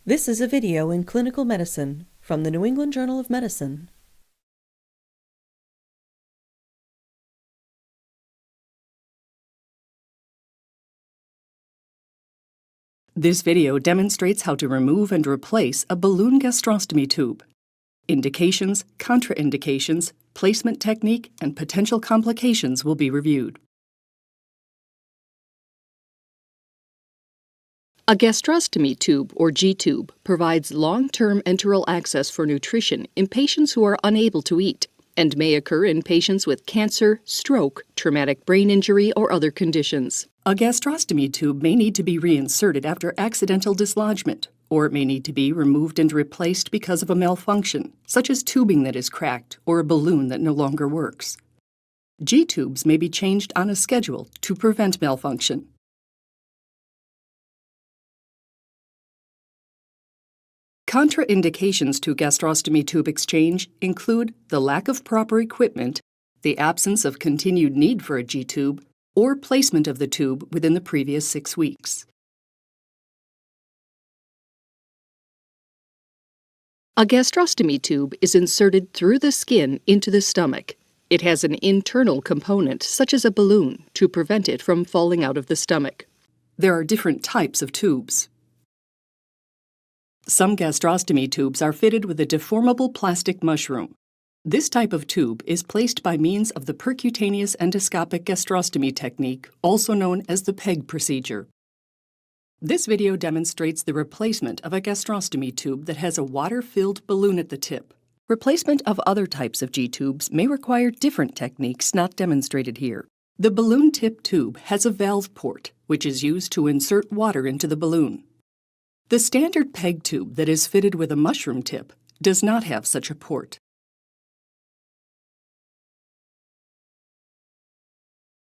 This is a video in clinical medicine from the New England Journal of Medicine. This video demonstrates how to remove and replace a balloon gastrostomy tube. Indications, contraindications, placement technique, and potential complications will be reviewed. A gastrostomy tube, or G-tube, provides long-term enteral access for nutrition in patients who are unable to eat and may occur in patients with cancer, stroke, traumatic brain injury, or other conditions. A gastrostomy tube may need to be reinserted after accidental dislodgement, or it may need to be removed and replaced because of a malfunction, such as tubing that is cracked or a balloon that no longer works. G-tubes may be changed on a schedule to prevent malfunction. Contraindications to gastrostomy tube exchange include the lack of proper equipment, the absence of continued need for a G-tube, or placement of the tube within the previous 6 weeks. A gastrostomy tube is inserted through the skin into the stomach. It has an internal component, such as a balloon, to prevent it from falling out of the stomach. There are different types of tubes. Some gastrostomy tubes are fitted with a deformable plastic mushroom. This type of tube is placed by means of the percutaneous endoscopic gastrostomy technique, also known as the PEG procedure. This video demonstrates the replacement of a gastrostomy tube that has a water-filled balloon at the tip. Replacement of other types of G-tubes may require different techniques not demonstrated here. The balloon tip tube has a valve port, which is used to insert water into the balloon. The standard PEG tube that is fitted with a mushroom tip does not have such a port.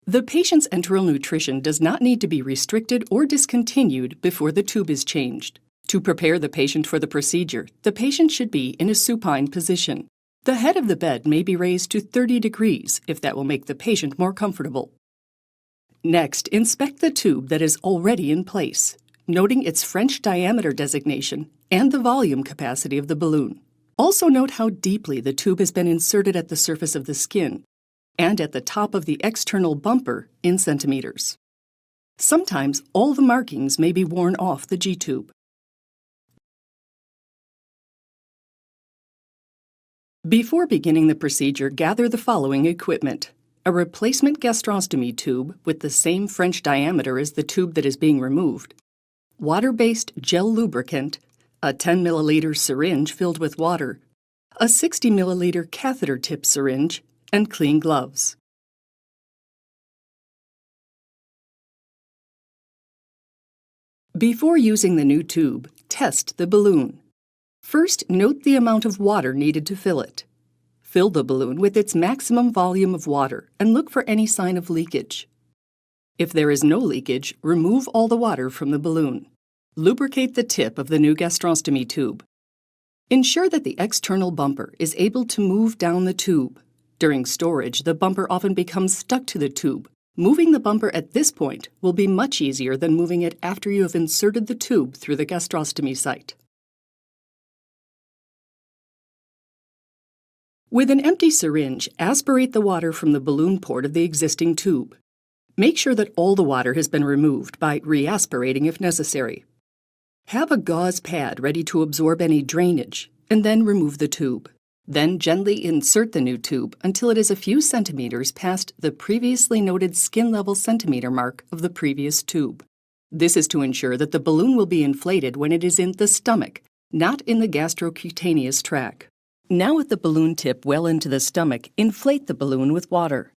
The patient's enteral nutrition does not need to be restricted or discontinued before the tube is changed. To prepare the patient for the procedure, the patient should be in a supine position. The head of the bed may be raised to 30 degrees if that will make the patient more comfortable. Next, inspect the tube that is already in place, noting its French diameter designation and the volume capacity of the balloon. Also note how deeply the tube has been inserted at the surface of the skin and at the top of the external bumper in centimeters. Sometimes all the markings may be worn off the G-tube. Before beginning the procedure, gather the following equipment: a replacement gastrostomy tube with the same French diameter as the tube that is being removed, water-based gel lubricant, a 10 milliliter syringe filled with water, a 60 milliliter catheter tip syringe, and clean gloves. Before using the new tube, test the balloon. First, note the amount of water needed to fill it. Fill the balloon with its maximum volume of water and look for any sign of leakage. If there is no leakage, remove all the water from the balloon. Lubricate the tip of the new gastrostomy tube. Ensure that the external bumper is able to move down the tube. During storage, the bumper often becomes stuck to the tube. Moving the bumper at this point will be much easier than moving it after you have inserted the tube through the gastrostomy site. With an empty syringe, aspirate the water from the balloon port of the existing tube. Make sure that all the water has been removed by re-aspirating if necessary. Have a gauze pad ready to absorb any drainage, and then remove the tube. Then gently insert the new tube until it is a few centimeters past the previously noted skin-level centimeter mark of the previous tube. This is to ensure that the balloon will be inflated when it is in the stomach, not in the gastrocutaneous tract. Now with the balloon tip well into the stomach, inflate the balloon with water.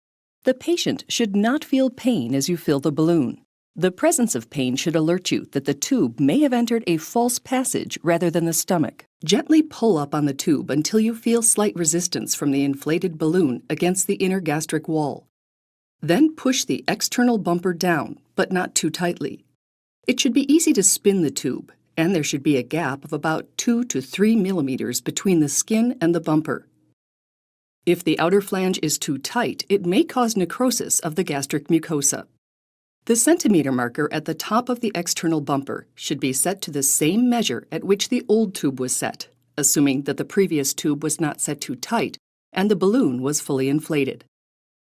The patient should not feel pain as you fill the balloon. The presence of pain should alert you that the tube may have entered a false passage rather than the stomach. Gently pull up on the tube until you feel slight resistance from the inflated balloon against the inner gastric wall. Then push the external bumper down, but not too tightly. It should be easy to spin the tube, and there should be a gap of about 2 to 3 millimeters between the skin and the bumper. If the outer flange is too tight, it may cause necrosis of the gastric mucosa. The centimeter marker at the top of the external bumper should be set to the same measure at which the old tube was set, assuming that the previous tube was not set too tight and the balloon was fully inflated.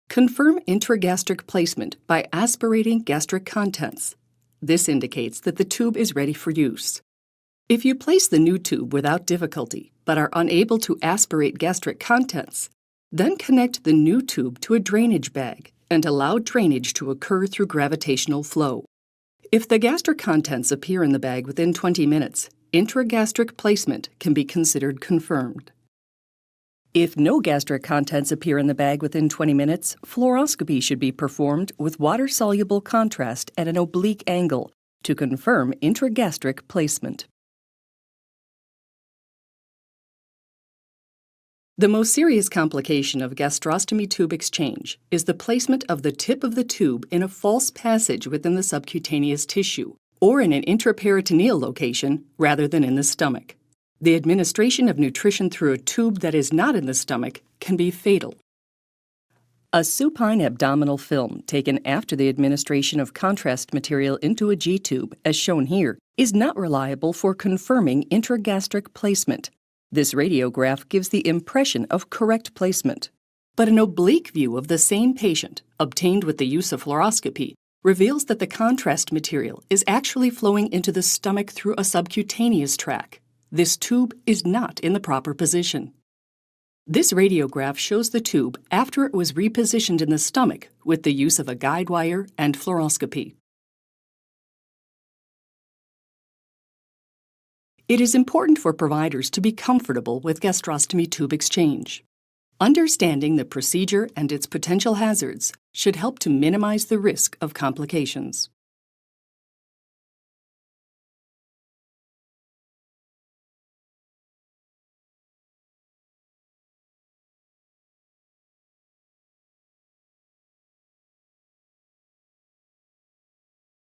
Confirm intragastric placement by aspirating gastric contents. This indicates that the tube is ready for use. If you place the new tube without difficulty but are unable to aspirate gastric contents, then connect the new tube to a drainage bag and allow drainage to occur through gravitational flow. If the gastric contents appear in the bag within 20 minutes, intragastric placement can be considered confirmed. If no gastric contents appear in the bag within 20 minutes, fluoroscopy should be performed with water-soluble contrast at an oblique angle to confirm intragastric placement. The most serious complication of gastrostomy tube exchange is the placement of the tip of the tube in a false passage within the subcutaneous tissue, or in an intraperitoneal location rather than in the stomach. The administration of nutrition through a tube that is not in the stomach can be fatal. A supine abdominal film taken after the administration of contrast material into a G-tube, as shown here, is not reliable for confirming intragastric placement. This radiograph gives the impression of correct placement. But an oblique view of the same patient, obtained with the use of fluoroscopy, reveals that the contrast material is actually flowing into the stomach through a subcutaneous tract. This tube is not in the proper position. This radiograph shows the tube after it was repositioned in the stomach with the use of a guide wire and fluoroscopy. It is important for providers to be comfortable with gastrostomy tube exchange. Understanding the procedure and its potential hazards should help to minimize the risk of complications.